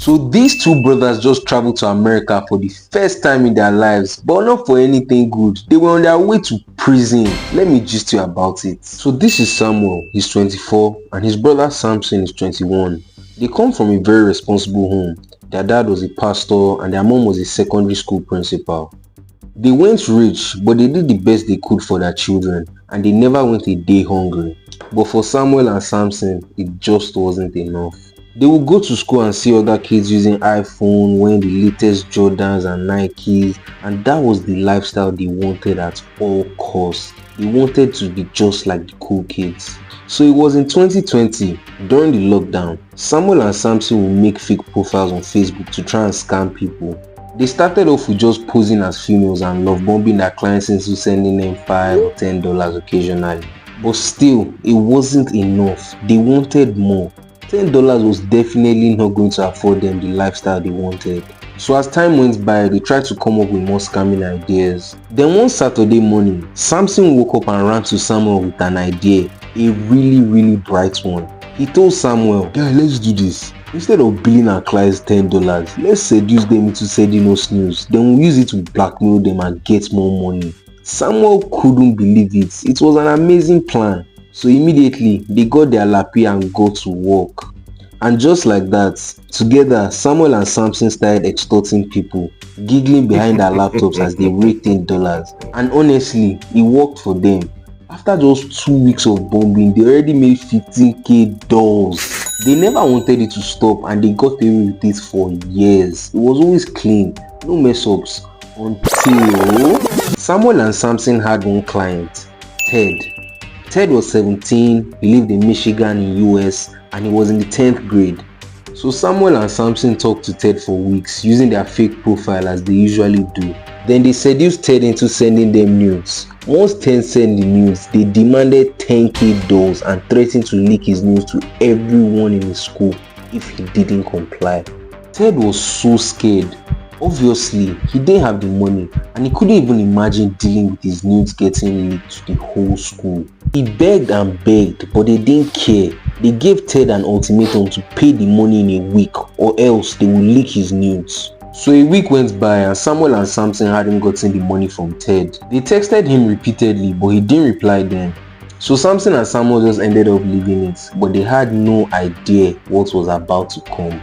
So these two brothers just traveled to America for the first time in their lives, but not for anything good. They were on their way to prison. Let me gist you about it. So this is Samuel, he's 24, and his brother Samson is 21. They come from a very responsible home. Their dad was a pastor and their mom was a secondary school principal. They weren't rich, but they did the best they could for their children, and they never went a day hungry. But for Samuel and Samson, it just wasn't enough. They would go to school and see other kids using iPhone, wearing the latest Jordans and Nikes, and that was the lifestyle they wanted at all costs. They wanted to be just like the cool kids. So it was in 2020, during the lockdown, Samuel and Samson would make fake profiles on Facebook to try and scam people. They started off with just posing as females and love bombing their clients into sending them $5 or $10 occasionally. But still, it wasn't enough. They wanted more. $10 was definitely not going to afford them the lifestyle they wanted. So as time went by, they tried to come up with more scamming ideas. Then one Saturday morning, Samson woke up and ran to Samuel with an idea, a really bright one. He told Samuel, "Guy, let's do this. Instead of billing our clients $10, let's seduce them into sending us news. Then we'll use it to blackmail them and get more money." Samuel couldn't believe it. It was an amazing plan. So immediately, they got their lappy and got to work. And just like that, together, Samuel and Samson started extorting people, giggling behind their laptops as they raked in dollars. And honestly, it worked for them. After just 2 weeks of bombing, they already made $15,000. They never wanted it to stop and they got away with it for years. It was always clean, no mess ups. Until Samuel and Samson had one client, Ted. Ted was 17, he lived in Michigan in US, and he was in the 10th grade. So Samuel and Samson talked to Ted for weeks using their fake profile as they usually do. Then they seduced Ted into sending them nudes. Once Ted sent the nudes, they demanded $10,000 and threatened to leak his news to everyone in his school if he didn't comply. Ted was so scared. Obviously, he didn't have the money and he couldn't even imagine dealing with his nudes getting leaked to the whole school. He begged and begged, but they didn't care. They gave Ted an ultimatum to pay the money in a week or else they would leak his nudes. So a week went by and Samuel and Samson hadn't gotten the money from Ted. They texted him repeatedly, but he didn't reply then. So Samson and Samuel just ended up leaving it, but they had no idea what was about to come.